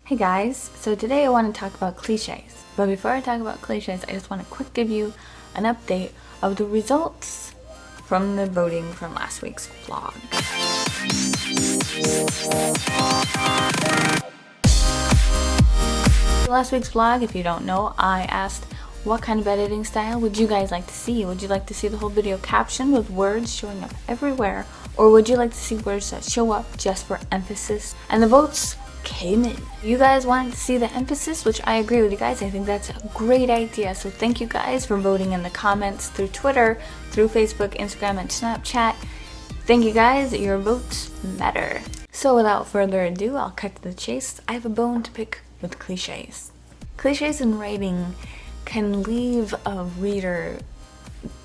Hey guys, so today I want to talk about cliches. But before I talk about cliches, I just want to quick give you an update of the results from the voting from last week's vlog. Last week's vlog, if you don't know, I asked what kind of editing style would you guys like to see? Would you like to see the whole video captioned with words showing up everywhere? Or would you like to see words that show up just for emphasis? And the votes came in. You guys wanted to see the emphasis, which I agree with you guys. I think that's a great idea. So thank you guys for voting in the comments through Twitter, through Facebook, Instagram, and Snapchat. Thank you guys. Your votes matter. So without further ado, I'll cut to the chase. I have a bone to pick with cliches. Cliches in writing can leave a reader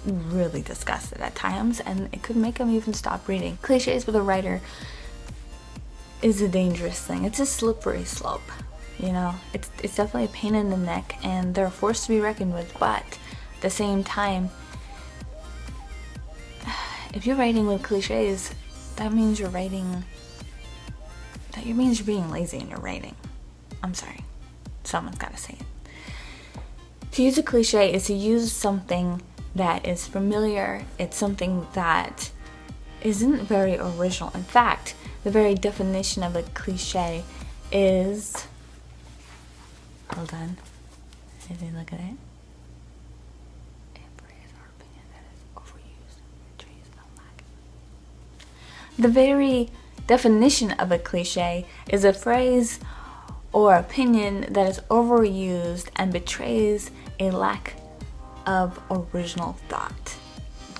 really disgusted at times, and it could make them even stop reading. Cliches with a writer is a dangerous thing. It's a slippery slope, you know. It's definitely a pain in the neck, and they're a force to be reckoned with. But at the same time, if you're writing with cliches, that means you're writing. That means you're being lazy in your writing. I'm sorry, someone's got to say it. To use a cliche is to use something that is familiar. It's something that isn't very original. In fact, the very definition of a cliche is, hold on, did you look at it? A phrase or opinion that is overused, betrays a lack. The very definition of a cliche is a phrase or opinion that is overused and betrays a lack of original thought.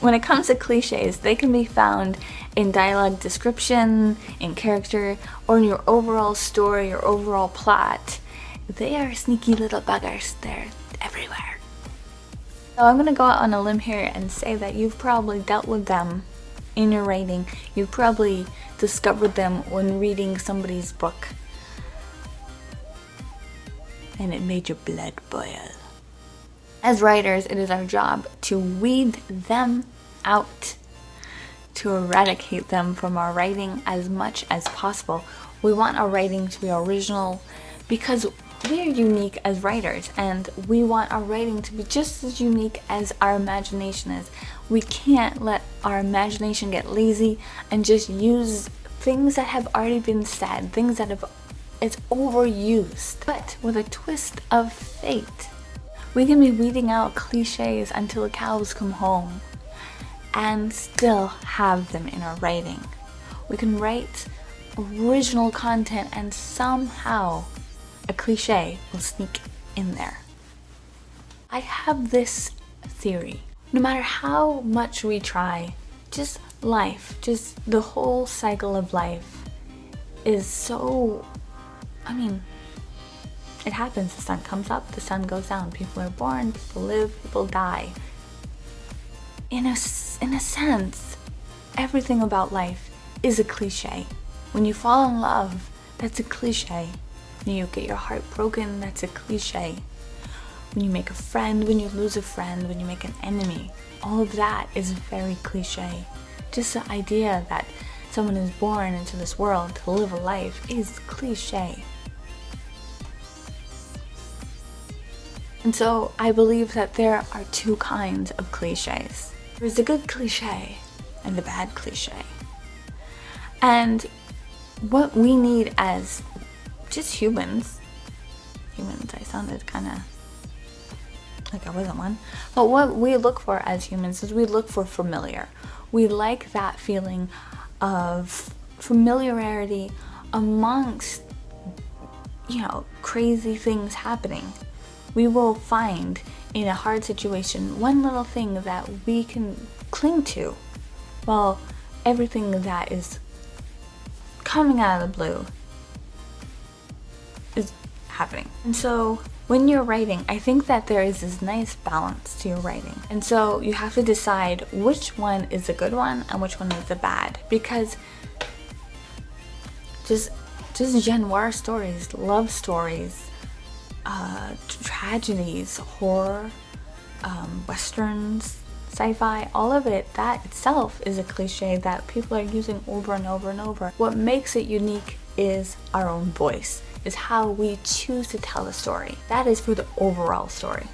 When it comes to cliches, they can be found in dialogue description, in character, or in your overall story or overall plot. They are sneaky little buggers. They're everywhere. So I'm gonna go out on a limb here and say that you've probably dealt with them in your writing. You've probably discovered them when reading somebody's book, and it made your blood boil. As writers, it is our job to weed them out, to eradicate them from our writing as much as possible. We want our writing to be original because we are unique as writers, and we want our writing to be just as unique as our imagination is. We can't let our imagination get lazy and just use things that have already been said, things that it's overused. But with a twist of fate, we can be weeding out cliches until the cows come home and still have them in our writing. We can write original content and somehow a cliche will sneak in there. I have this theory. No matter how much we try, just life, just the whole cycle of life is so, it happens. The sun comes up, the sun goes down. People are born, people live, people die. In a sense, everything about life is a cliche. When you fall in love, that's a cliche. When you get your heart broken, that's a cliche. When you make a friend, when you lose a friend, when you make an enemy, all of that is very cliche. Just the idea that someone is born into this world to live a life is cliche. And so I believe that there are two kinds of cliches. There's the good cliche and the bad cliche. And what we need as just humans, I sounded kind of like I wasn't one, but what we look for as humans is we look for familiar. We like that feeling of familiarity amongst, crazy things happening. We will find in a hard situation one little thing that we can cling to, while everything that is coming out of the blue is happening. And so when you're writing, I think that there is this nice balance to your writing. And so you have to decide which one is a good one and which one is a bad, because just Gen Y stories, love stories, tragedies, horror, westerns, sci-fi, all of it, that itself is a cliche that people are using over and over and over. What makes it unique is our own voice. is how we choose to tell the story. That is for the overall story.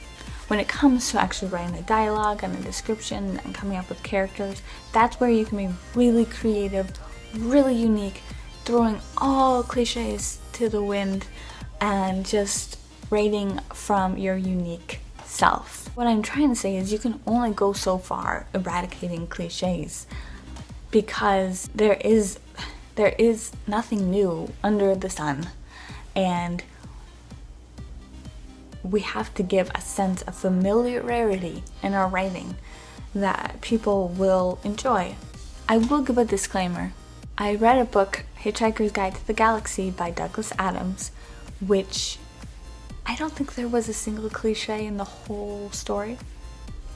When it comes to actually writing the dialogue and the description and coming up with characters, that's where you can be really creative, really unique, throwing all cliches to the wind and just writing from your unique self. What I'm trying to say is you can only go so far eradicating cliches, because there is nothing new under the sun, and we have to give a sense of familiarity in our writing that people will enjoy. I will give a disclaimer. I read a book, Hitchhiker's Guide to the Galaxy by Douglas Adams, which I don't think there was a single cliche in the whole story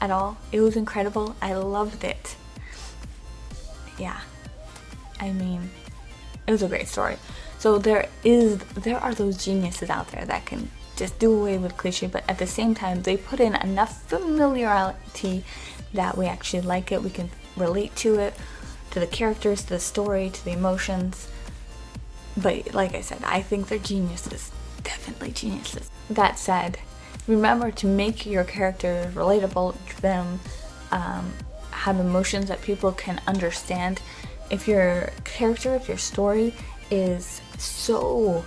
at all. It was incredible. I loved it. Yeah. I mean, it was a great story. So there are those geniuses out there that can just do away with cliche, but at the same time they put in enough familiarity that we actually like it, we can relate to it, to the characters, to the story, to the emotions. But like I said, I think they're geniuses, definitely geniuses. That said, remember to make your characters relatable, them have emotions that people can understand. If your character, if your story is so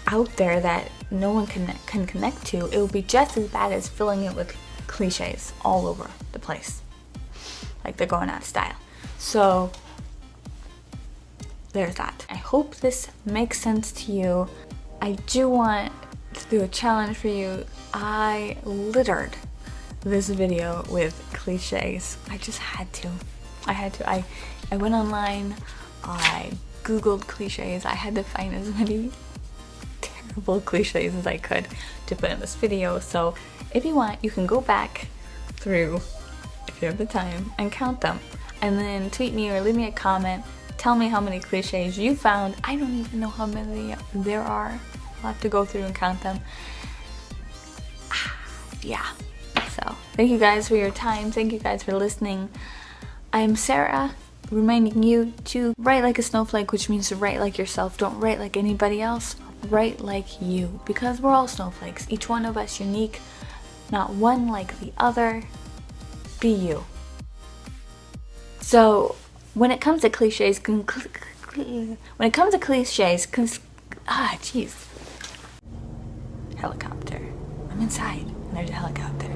out there that no one can connect to, it will be just as bad as filling it with cliches all over the place, like they're going out of style. So there's that. I hope this makes sense to you. I do want to do a challenge for you. I littered this video with cliches. I just had to. I went online, I googled cliches. I had to find as many terrible cliches as I could to put in this video. So if you want, you can go back through, if you have the time, and count them, and then tweet me or leave me a comment. Tell me how many cliches you found. I don't even know how many there are. I'll have to go through and count them. Yeah. So thank you guys for your time. Thank you guys for listening. I'm Sarah, reminding you to write like a snowflake, which means to write like yourself. Don't write like anybody else. Write like you, because we're all snowflakes. Each one of us unique, not one like the other. Be you. So when it comes to cliches, helicopter. I'm inside and there's a helicopter.